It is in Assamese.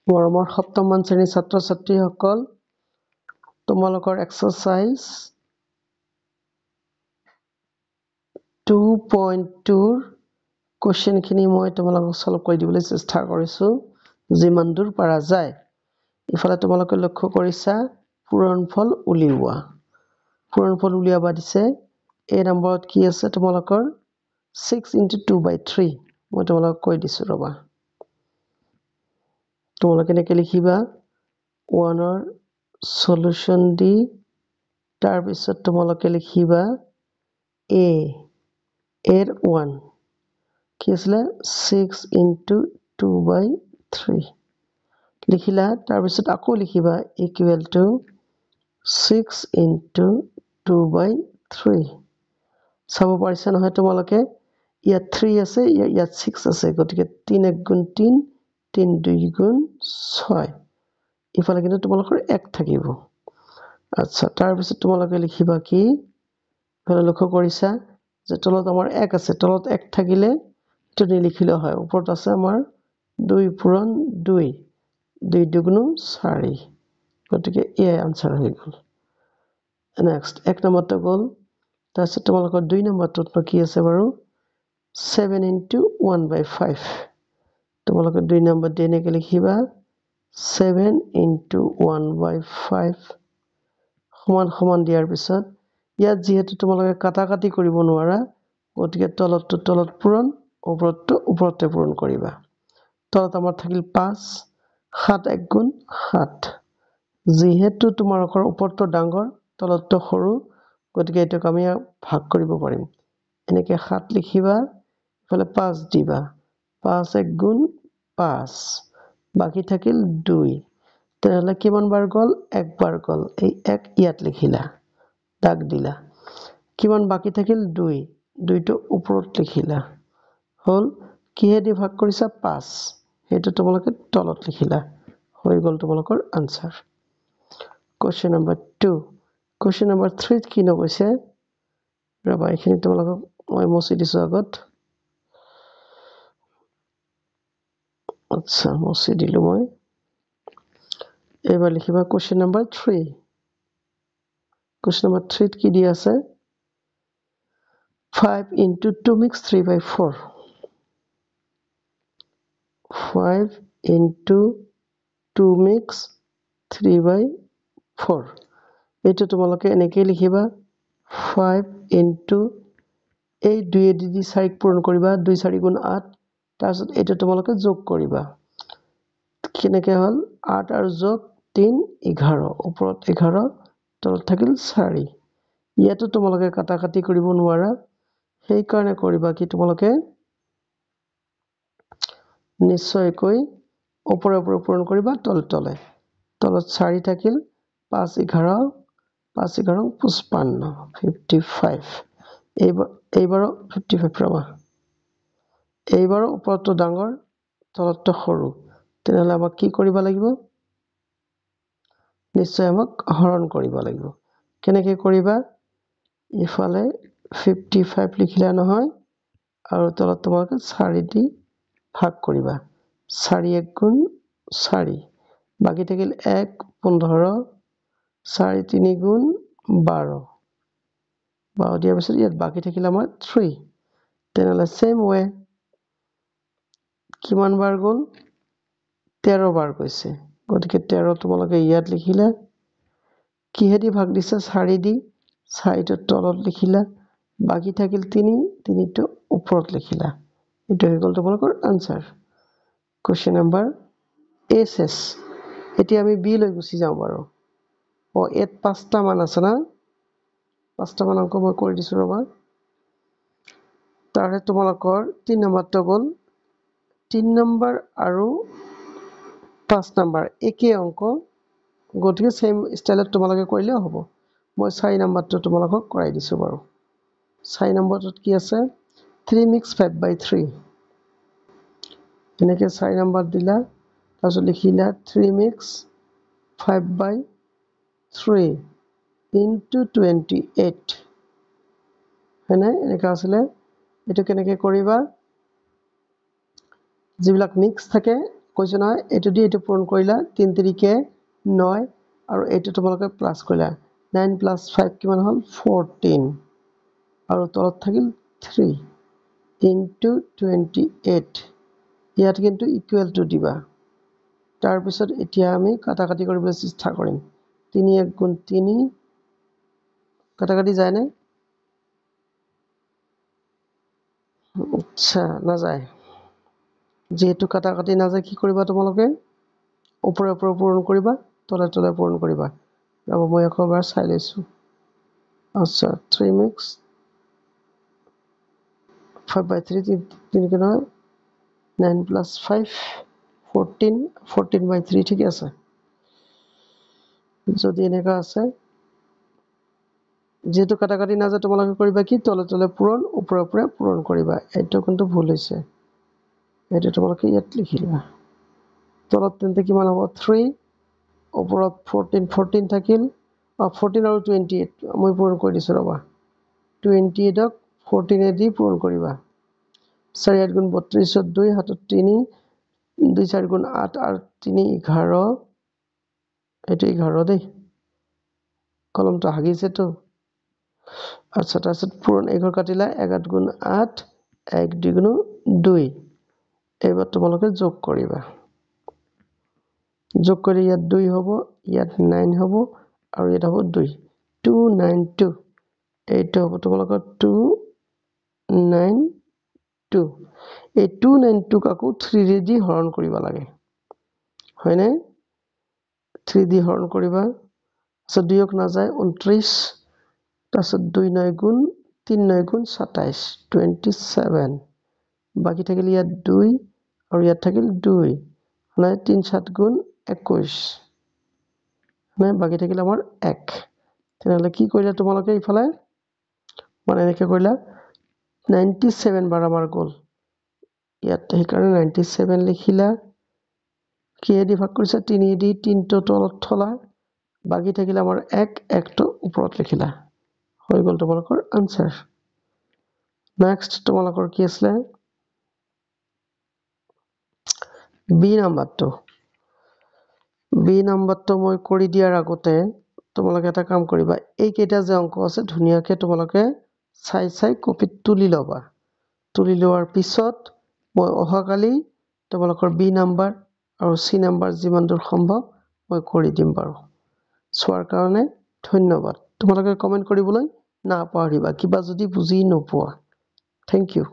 মৰমৰ সপ্তমমান শ্ৰেণীৰ ছাত্ৰ ছাত্ৰীসকল তোমালোকৰ এক্সাৰসাইজ 2.2 কোৱেশ্চনখিনি মই তোমালোকক সলভ কৰি দিবলৈ চেষ্টা কৰিছো যিমান দূৰ পৰা যায় ইফালে তোমালোকে লক্ষ্য কৰিছা পূৰণফল উলিয়াবা দিছে এই নম্বৰত কি আছে তোমালোকৰ 6 * 2/3 মই তোমালোকক কৈ দিছো ৰবা তোমালোকে এনেকৈ লিখিবা 1 ৰ সলিউশন দি তাৰ পিছত তোমালোকে লিখিবা a এৰ 1 কি আছিল 6 * 2/3 লিখিলা তাৰ পিছত আকৌ লিখিবা ইকুৱেল টু 6 * 2/3 চাব পাৰিছা নহয় তোমালোকে ইয়াত 3 আছে ইয়াত 6 আছে গতিকে 3 * 1 = 3 3 * 2 = 6 ইফালে কিন্তু তোমালোকৰ 1 থাকিব আচ্ছা তাৰ পিছত তোমালোকে লিখিবা কি ইফালে লক্ষ্য কৰিছা যে তলত আমাৰ 1 আছে তলত 1 থাকিলে এটো নিলিখিলে হয় ওপৰত আছে আমাৰ 2 পূৰণ 2 2 * 2 = 4 গতিকে এই আনসাৰ হৈ গ'ল নেক্সট 1 নম্বৰটো গ'ল তাৰপিছত তোমালোকৰ 2 নম্বৰটোত কি আছে বাৰু 7 * 1/5 তোমালোকে 2 নম্বৰ দি এনেকৈ লিখিবা 7 * 1/5 সমান সমান দিয়াৰ পিছত ইয়াত যেহেতু তোমালোকে কাটাকাটি কৰিব নোৱাৰা গতিকে তলত পূৰণ ওপৰতে পূৰণ কৰিবা তলত আমাৰ থাকিল 5 7 * 1 = 7 যেহেতু তোমালোকৰ ওপৰটো ডাঙৰ তলতটো সৰু গতিকে এটোক আমি ভাগ কৰিব পাৰিম এনেকৈ 7 লিখিবা ইফালে 5 দিবা 5 * 1 = 5 বাকি থাকিল 2 তেতিয়াহ'লে কিমান বাৰ গ'ল 1 বাৰ গ'ল এই 1 ইয়াত লিখিলা দাগ দিলা কিমান বাকি থাকিল 2 2টো ওপৰত লিখিলা হল কিহেদি ভাগ কৰিছা 5 হেতু তোমালোকে তলত লিখিলা হৈ গ'ল তোমালোকৰ answer question number 2 question number 3 কি কৈছে ৰবা এখিনি তোমালোকক মই মুছি দিছো আগত আচ্ছা মুছি দিলো মই এবাৰ লিখিবা কোৱেশ্চন নম্বৰ 3 কোৱেশ্চন নম্বৰ 3 কি দি আছে 5 * 2 mix 3/4 5 * 2 mix 3/4 এইটো তোমালোকে এনেকৈ লিখিবা 5 * এই 2 দি 4 পূৰণ কৰিবা 2 * 4 = 8 তাৰপিছত এটা তোমালোকে যোগ কৰিবা কেনেকৈ হল 8 আৰু যোগ 3 11 ওপৰত 11 তলত থাকিল 4 ইয়াতো তোমালোকে কাটাকাটি কৰিব নোৱাৰা সেই কাৰণে কৰিবা কি তোমালোকে নিশ্চয়কৈ ওপৰে পূৰণ কৰিবা তলে তলত 4 থাকিল 5 11 5 11 55 55 এইবাৰ 55 ৰবা এইবাৰ ওপৰটো ডাঙৰ তলতটো সৰু তেনেহলে আমাক কি কৰিব লাগিব নিশ্চয় আমাক হৰণ কৰিব লাগিব কেনেকৈ কৰিবা ইফালে 55 লিখিলা নহয় আৰু তলত তোমালোকে 4 দি ভাগ কৰিবা 4 * 1 = 4 বাকি থাকিল 1 15 4 * 3 = 12 দিয়াৰ পিছত ইয়াত বাকি থাকিল আমাৰ 3 তেনেহলে সেম ওয়ে কিমান বাৰ গ'ল 13 বাৰ গৈছে গতিকে 13 তোমালোকে ইয়াত লিখিলা কিহেদি ভাগ দিছে 4 দি 4টো তলত লিখিলা বাকি থাকিল 3 3টো ওপৰত লিখিলা এটো হৈ গ'ল তোমালোকৰ আনসাৰ কোৱেশ্চন নম্বৰ এছএছ এতিয়া আমি বি লৈ গুছি যাওঁ বাৰু এত 5টা মান আছে না 5টা মান অংক মই কৰি দিছো ৰবা তাৰে তোমালোকৰ 3 নম্বৰটো গ'ল 3 নম্বৰ আৰু 5 নম্বৰ একে অংক গতিকে সেম ষ্টাইলত তোমালোকে কৰিলে হ'ব মই 4 নম্বৰটো তোমালোকক কৰাই দিছো বাৰু 4 নম্বৰটোত কি আছে 3 mix 5/3 এনেকৈ 4 নম্বৰ দিলা তাৰপিছত লিখিলা 3 mix 5/3 into 28 হয়নে এনেকৈ আছিলে এটো কেনেকৈ কৰিবা যিবিলাক মিক্স থাকে কৈছো নহয় এইটো দি এইটো পূৰণ কৰিলা 3 3 9 আৰু এইটো তোমালোকে প্লাস কৰিলা 9 + 5 কিমান হ'ল 14 আৰু তলত থাকিল 3 * 28 ইয়াত কিন্তু ইকুৱেল টু দিবা তাৰ পিছত এতিয়া আমি কাটাকাটি কৰিবলৈ চেষ্টা কৰিম 3 * 1 = 3 কাটাকাটি যায় না আচ্ছা না যায় যেহেতু কাটাকাটি না যায় কি কৰিবা তোমালোকে ওপৰে ওপৰে পূৰণ কৰিবা তলে তলে পূৰণ কৰিবা ৰব মই একবাৰ চাই লৈছো আচ্ছা 3 mix 5/3 3 * 9 + 5 14 14/3 ঠিক আছে যদি এনেকা আছে যেহেতু কাটাকাটি না যায় তোমালোকে কৰিবা কি তলে তলে পূৰণ ওপৰে ওপৰে পূৰণ কৰিবা এইটো কিন্তু ভুল হৈছে এইটো তোমালোকে ইয়াত লিখিবা তলত তেন্তে কিমান হ'ব 3 ওপৰত 14 14 থাকিল 14 আৰু 28 মই পূৰণ কৰি দিছো ৰবা 28 ক 14 এ দি পূৰণ কৰিবা 4 * 8 = 32 2 হাতত 3 2 4 * 8 আৰু 3 11 এইটো 11 দেই কলমটো হাগিছেতো আচ্ছা তাৰপিছত পূৰণ 11 কাটিলা 11 * 8 1 2 2 এইবাৰ তোমালোকে যোগ কৰিবা যোগ কৰি ইয়াত 2 হ'ব ইয়াত 9 হ'ব আৰু ইয়াত হ'ব 2 292 এইটো হ'ব তোমালোকৰ 292 এই 292 কাকো 3 ৰে দি হৰণ কৰিব লাগে হয়নে 3 দি হৰণ কৰিবা আচ্ছা 2 ক না যায় 29 তাৰপিছত 2 9 গুণ 3 9 গুণ 27 27 বাকি থাকিল ইয়াত 2 আৰু ইয়াত থাকিল 2 মানে 3 7 গুণ 21 মানে বাকি থাকিল আমাৰ 1 তেনহলে কি কৰিলা তোমালোকে ইফালে মানে এনেকৈ কৰিলা 97 বাৰ আমাৰ গ'ল ইয়াত সেইকাৰণে 97 লিখিলা কিহেদি ভাগ কৰিছা 3 দি 3 টো তলত থলা বাকি থাকিল আমাৰ 1 1 টো ওপৰত লিখিলা হৈ গ'ল তোমালোকৰ আনসাৰ নেক্সট তোমালোকৰ কি আছে বি নাম্বাৰটো মই কৰি দিয়াৰ আগতে তোমালোকে এটা কাম কৰিবা এই কেইটা যে অংক আছে ধুনিয়াকে তোমালোকে চাই চাই কপিত তুলি লবা তুলি লোৱাৰ পিছত মই অহাকালি তোমালোকৰ বি নাম্বাৰ আৰু সি নাম্বাৰ যিমান দূৰ সম্ভৱ মই কৰি দিম বাৰু চোৱাৰ কাৰণে ধন্যবাদ তোমালোকে কমেন্ট কৰিবলৈ নাপাহৰিবা কিবা যদি বুজি নোপোৱা থ্যাংক ইউ